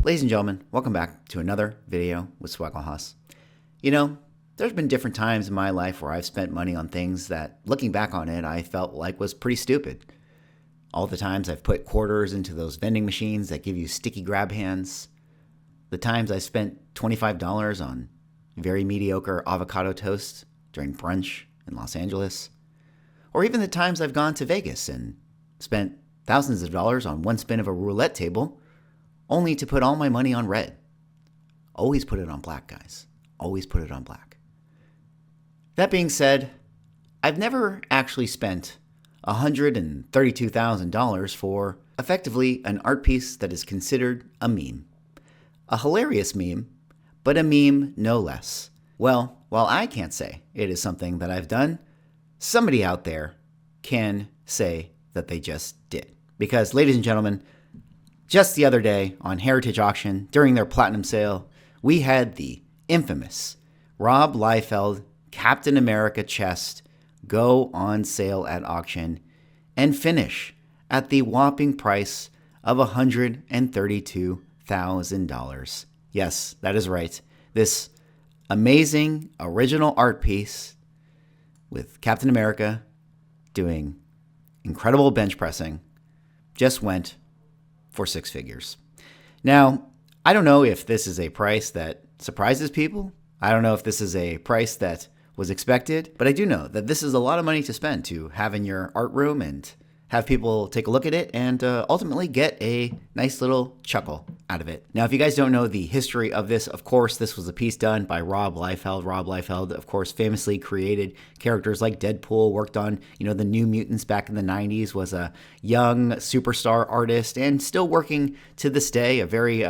Ladies and gentlemen, welcome back to another video with Swaggle. You know, there's been different times in my life where I've spent money on things that, looking back on it, I felt like was pretty stupid. All the times I've put quarters into those vending machines that give you sticky grab hands. The times I spent $25 on very mediocre avocado toast during brunch in Los Angeles. Or even the times I've gone to Vegas and spent thousands of dollars on one spin of a roulette table only to put all my money on red. Always put it on black, guys. Always put it on black. That being said, I've never actually spent $132,000 for effectively an art piece that is considered a meme. A hilarious meme, but a meme no less. Well, while I can't say it is something that I've done, somebody out there can say that they just did. Because, ladies and gentlemen, just the other day on Heritage Auction, during their platinum sale, we had the infamous Rob Liefeld Captain America chest go on sale at auction and finish at the whopping price of $132,000. Yes, that is right. This amazing original art piece with Captain America doing incredible bench pressing just went for six figures. Now, I don't know if this is a price that surprises people. I don't know if this is a price that was expected, but I do know that this is a lot of money to spend to have in your art room and have people take a look at it and ultimately get a nice little chuckle out of it. Now, if you guys don't know the history of this, of course, this was a piece done by Rob Liefeld. Rob Liefeld, of course, famously created characters like Deadpool, worked on, the New Mutants back in the 90s, was a young superstar artist and still working to this day, a very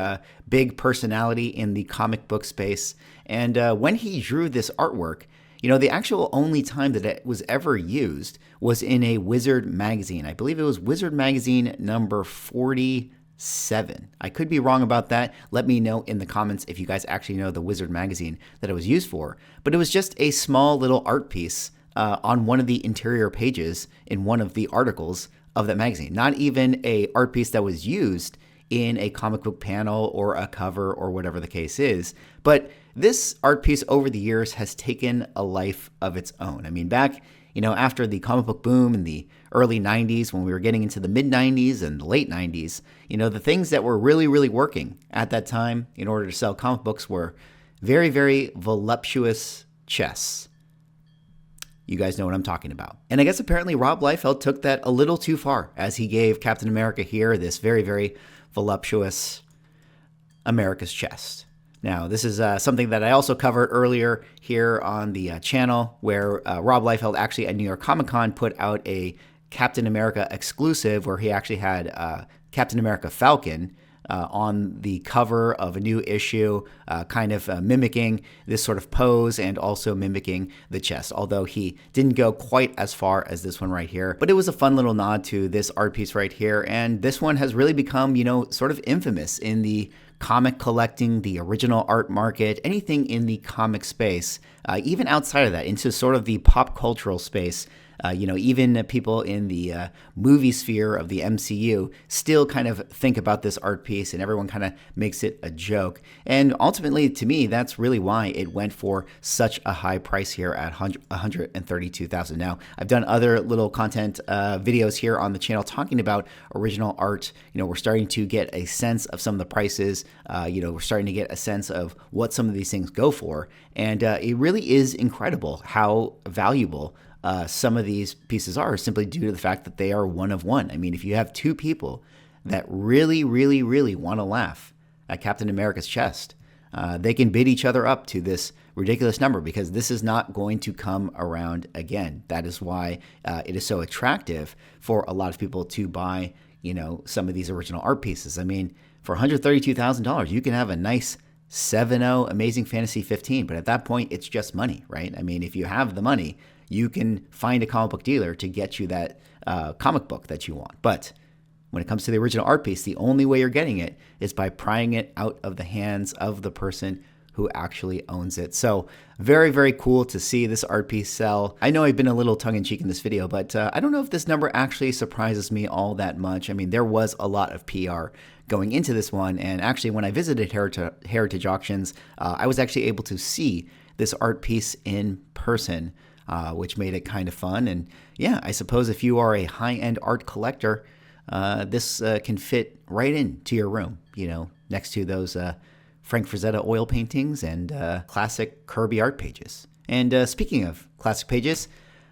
big personality in the comic book space. And when he drew this artwork, the actual only time that it was ever used was in a Wizard magazine. I believe it was Wizard magazine number 47. I could be wrong about that. Let me know in the comments if you guys actually know the Wizard magazine that it was used for. But it was just a small little art piece on one of the interior pages in one of the articles of that magazine. Not even a art piece that was used in a comic book panel or a cover or whatever the case is. But this art piece over the years has taken a life of its own. I mean, back, after the comic book boom in the early 90s, when we were getting into the mid 90s and the late 90s, the things that were really, really working at that time in order to sell comic books were very, very voluptuous chests. You guys know what I'm talking about. And I guess apparently Rob Liefeld took that a little too far as he gave Captain America here this very, very voluptuous America's chest. Now, this is something that I also covered earlier here on the channel, where Rob Liefeld actually at New York Comic Con put out a Captain America exclusive where he actually had Captain America Falcon on the cover of a new issue, kind of mimicking this sort of pose and also mimicking the chest, although he didn't go quite as far as this one right here. But it was a fun little nod to this art piece right here, and this one has really become, sort of infamous in the comic collecting, the original art market, anything in the comic space, even outside of that, into sort of the pop cultural space. Even people in the movie sphere of the MCU still kind of think about this art piece, and everyone kind of makes it a joke. And ultimately, to me, that's really why it went for such a high price here at $132,000. Now, I've done other little content videos here on the channel talking about original art. We're starting to get a sense of some of the prices. We're starting to get a sense of what some of these things go for. And it really is incredible how valuable some of these pieces are, simply due to the fact that they are one of one. I mean, if you have two people that really, really, really want to laugh at Captain America's chest, they can bid each other up to this ridiculous number, because this is not going to come around again. That is why it is so attractive for a lot of people to buy, some of these original art pieces. I mean, for $132,000, you can have a nice 7.0 Amazing Fantasy 15, but at that point, it's just money, right? I mean, if you have the money, you can find a comic book dealer to get you that comic book that you want. But when it comes to the original art piece, the only way you're getting it is by prying it out of the hands of the person who actually owns it. So very, very cool to see this art piece sell. I know I've been a little tongue-in-cheek in this video, but I don't know if this number actually surprises me all that much. I mean, there was a lot of PR going into this one, and actually when I visited Heritage Auctions, I was actually able to see this art piece in person, which made it kind of fun. And yeah, I suppose if you are a high-end art collector, this can fit right into your room, you know, next to those Frank Frazetta oil paintings and classic Kirby art pages. And speaking of classic pages,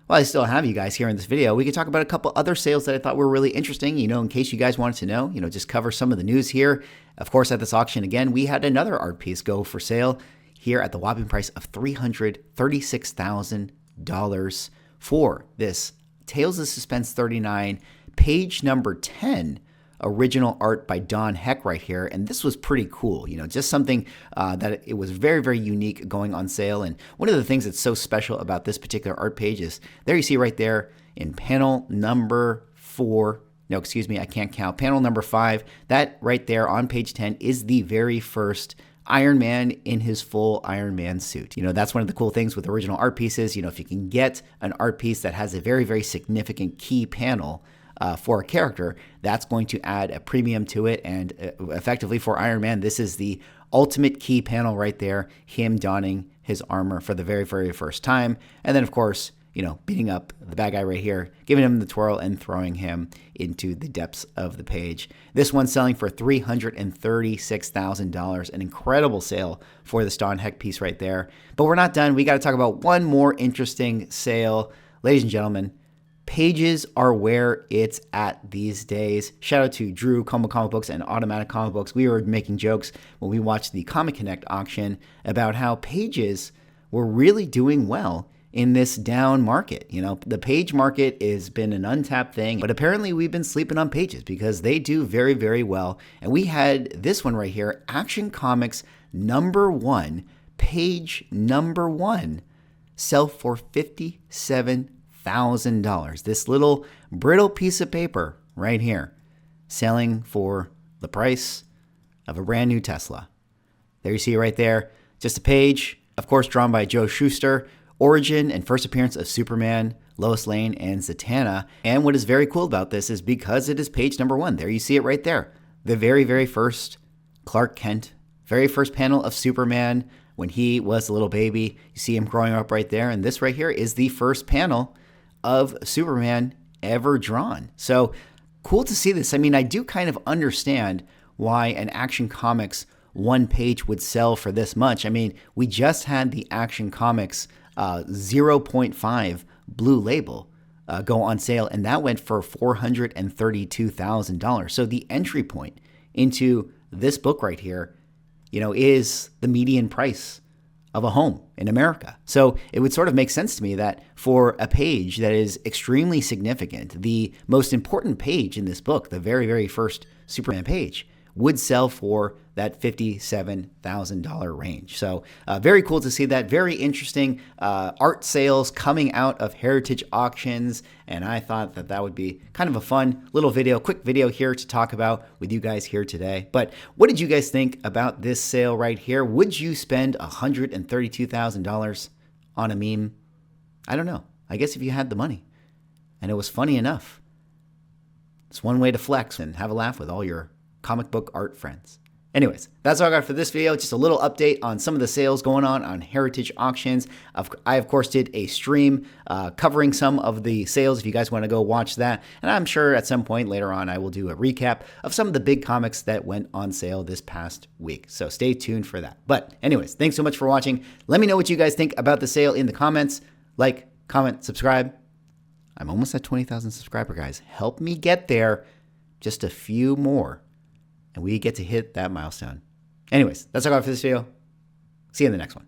while I still have you guys here in this video, we could talk about a couple other sales that I thought were really interesting, you know, in case you guys wanted to know, you know, just cover some of the news here. Of course, at this auction, again, we had another art piece go for sale here at the whopping price of $336,000 for this Tales of Suspense 39, page number 10, original art by Don Heck right here. And this was pretty cool, you know, just something that it was very, very unique going on sale. And one of the things that's so special about this particular art page is there you see right there in panel number 4, no, excuse me, I can't count, panel number 5, that right there on page 10 is the very first Iron Man in his full Iron Man suit. You know, that's one of the cool things with original art pieces. You know, if you can get an art piece that has a very, very significant key panel for a character, that's going to add a premium to it. And effectively for Iron Man, this is the ultimate key panel right there, him donning his armor for the very, very first time. And then, of course, you know, beating up the bad guy right here, giving him the twirl and throwing him into the depths of the page. This one's selling for $336,000, an incredible sale for this Don Heck piece right there. But we're not done. We got to talk about one more interesting sale. Ladies and gentlemen, pages are where it's at these days. Shout out to Drew, Como Comic Books, and Automatic Comic Books. We were making jokes when we watched the Comic Connect auction about how pages were really doing well in this down market. You know, the page market has been an untapped thing, but apparently we've been sleeping on pages because they do very, very well. And we had this one right here, Action Comics #1, page #1, sell for $57,000. This little brittle piece of paper right here, selling for the price of a brand new Tesla. There you see it right there, just a page, of course, drawn by Joe Shuster. Origin and first appearance of Superman, Lois Lane, and Zatanna. And what is very cool about this is because it is page #1. There you see it right there. The very, very first Clark Kent, very first panel of Superman when he was a little baby. You see him growing up right there. And this right here is the first panel of Superman ever drawn. So cool to see this. I mean, I do kind of understand why an Action Comics one page would sell for this much. I mean, we just had the Action Comics 0.5 blue label go on sale, and that went for $432,000. So the entry point into this book right here, you know, is the median price of a home in America. So it would sort of make sense to me that for a page that is extremely significant, the most important page in this book, the very, very first Superman page, would sell for that $57,000 range. So very cool to see that. Very interesting art sales coming out of Heritage Auctions. And I thought that that would be kind of a fun little video, quick video here to talk about with you guys here today. But what did you guys think about this sale right here? Would you spend $132,000 on a meme? I don't know. I guess if you had the money and it was funny enough, it's one way to flex and have a laugh with all your comic book art friends. Anyways, that's all I got for this video. Just a little update on some of the sales going on Heritage Auctions. I, of course, did a stream covering some of the sales if you guys want to go watch that. And I'm sure at some point later on I will do a recap of some of the big comics that went on sale this past week. So stay tuned for that. But anyways, thanks so much for watching. Let me know what you guys think about the sale in the comments. Like, comment, subscribe. I'm almost at 20,000 subscriber, guys. Help me get there. Just a few more, and we get to hit that milestone. Anyways, that's all I got for this video. See you in the next one.